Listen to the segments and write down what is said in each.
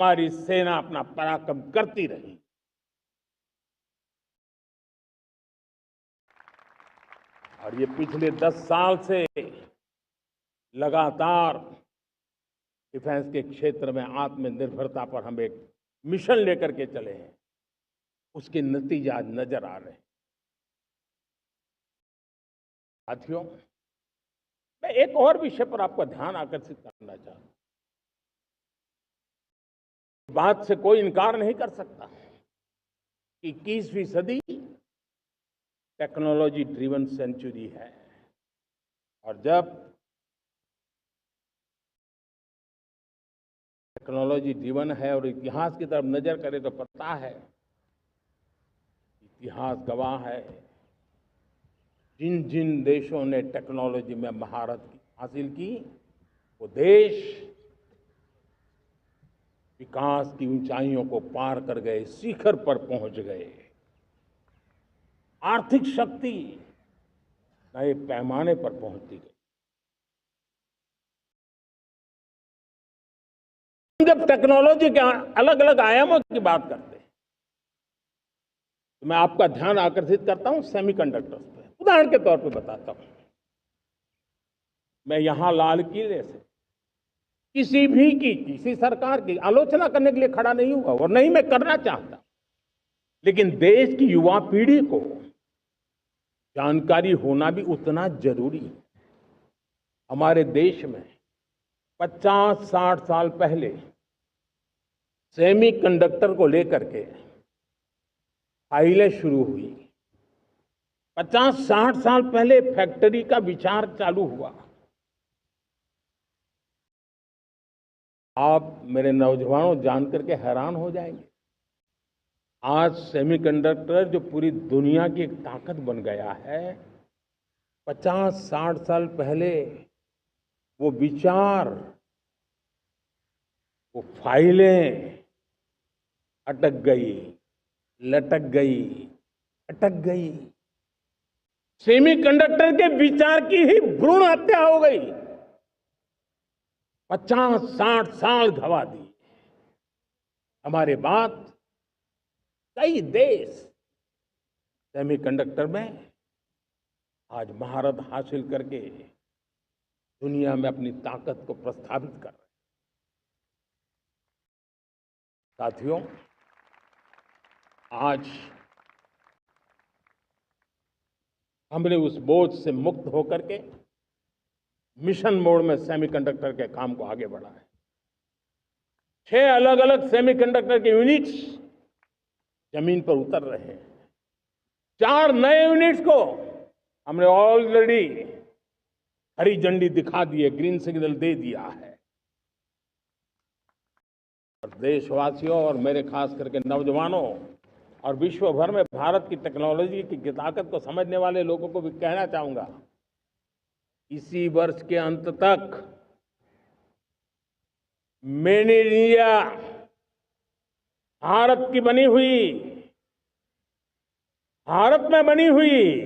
हमारी सेना अपना पराक्रम करती रही। और ये पिछले 10 साल से लगातार डिफेंस के क्षेत्र में आत्मनिर्भरता पर हम एक मिशन लेकर के चले हैं, उसके नतीजे आज नजर आ रहे हैं। साथियों, मैं एक और विषय पर आपका ध्यान आकर्षित करना चाहता हूं। बात से कोई इनकार नहीं कर सकता कि 21वीं सदी टेक्नोलॉजी ड्रिवन सेंचुरी है। और जब टेक्नोलॉजी ड्रिवन है और इतिहास की तरफ नजर करें तो पता है, इतिहास गवाह है, जिन जिन देशों ने टेक्नोलॉजी में महारत हासिल की, वो देश विकास की ऊंचाइयों को पार कर गए, शिखर पर पहुंच गए। आर्थिक शक्ति नए पैमाने पर पहुंचती गई। जब टेक्नोलॉजी के अलग अलग आयामों की बात करते हैं तो मैं आपका ध्यान आकर्षित करता हूं सेमीकंडक्टर्स पे। उदाहरण के तौर पे बताता हूं, मैं यहां लाल किले से किसी सरकार की आलोचना करने के लिए खड़ा नहीं हुआ और नहीं मैं करना चाहता, लेकिन देश की युवा पीढ़ी को जानकारी होना भी उतना जरूरी है। हमारे देश में 50-60 साल पहले सेमीकंडक्टर को लेकर के फाइलें शुरू हुई। 50-60 साल पहले फैक्ट्री का विचार चालू हुआ। आप मेरे नौजवानों जानकर के हैरान हो जाएंगे, आज सेमीकंडक्टर जो पूरी दुनिया की एक ताकत बन गया है, 50-60 साल पहले वो विचार, वो फाइलें अटक गई, लटक गई, अटक गई। सेमीकंडक्टर के विचार की ही भ्रूण हत्या हो गई। 50-60 साल गवा दी। हमारे बाद कई देश सेमीकंडक्टर में आज महारत हासिल करके दुनिया में अपनी ताकत को प्रस्थापित कर रहे हैं। साथियों, आज हमने उस बोझ से मुक्त होकर के मिशन मोड में सेमीकंडक्टर के काम को आगे बढ़ा है। 6 अलग अलग सेमीकंडक्टर के यूनिट्स जमीन पर उतर रहे हैं। 4 नए यूनिट्स को हमने ऑलरेडी हरी झंडी दिखा दी है, ग्रीन सिग्नल दे दिया है। और देशवासियों और मेरे खास करके नौजवानों और विश्व भर में भारत की टेक्नोलॉजी की ताकत को समझने वाले लोगों को भी कहना चाहूंगा, इसी वर्ष के अंत तक मेड इन इंडिया, भारत की बनी हुई, भारत में बनी हुई,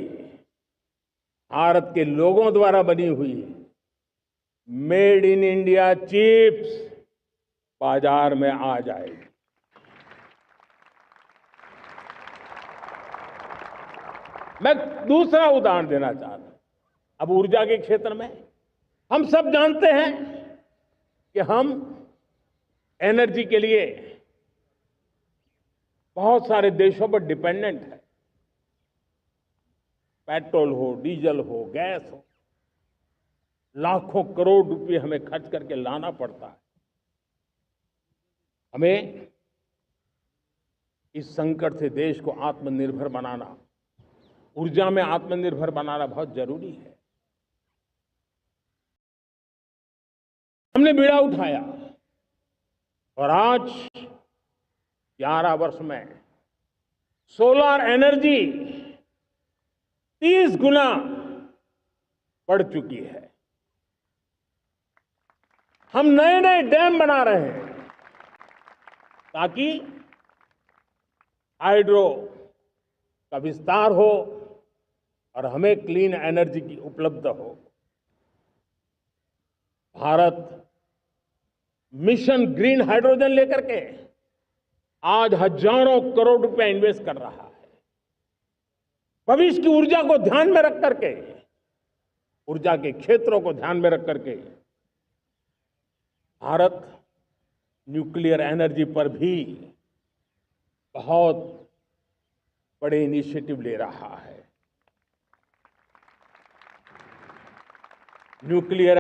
भारत के लोगों द्वारा बनी हुई मेड इन इंडिया चिप्स बाजार में आ जाएगी। मैं दूसरा उदाहरण देना चाहता हूं। अब ऊर्जा के क्षेत्र में हम सब जानते हैं कि हम एनर्जी के लिए बहुत सारे देशों पर डिपेंडेंट है। पेट्रोल हो, डीजल हो, गैस हो, लाखों करोड़ रुपए हमें खर्च करके लाना पड़ता है। हमें इस संकट से देश को आत्मनिर्भर बनाना, ऊर्जा में आत्मनिर्भर बनाना बहुत जरूरी है। हमने बीड़ा उठाया और आज 11 वर्ष में सोलर एनर्जी 30 गुना बढ़ चुकी है। हम नए नए डैम बना रहे हैं ताकि हाइड्रो का विस्तार हो और हमें क्लीन एनर्जी की उपलब्ध हो। भारत मिशन ग्रीन हाइड्रोजन लेकर के आज हजारों करोड़ रुपया इन्वेस्ट कर रहा है। भविष्य की ऊर्जा को ध्यान में रख करके, ऊर्जा के क्षेत्रों को ध्यान में रख करके भारत न्यूक्लियर एनर्जी पर भी बहुत बड़े इनिशिएटिव ले रहा है। न्यूक्लियर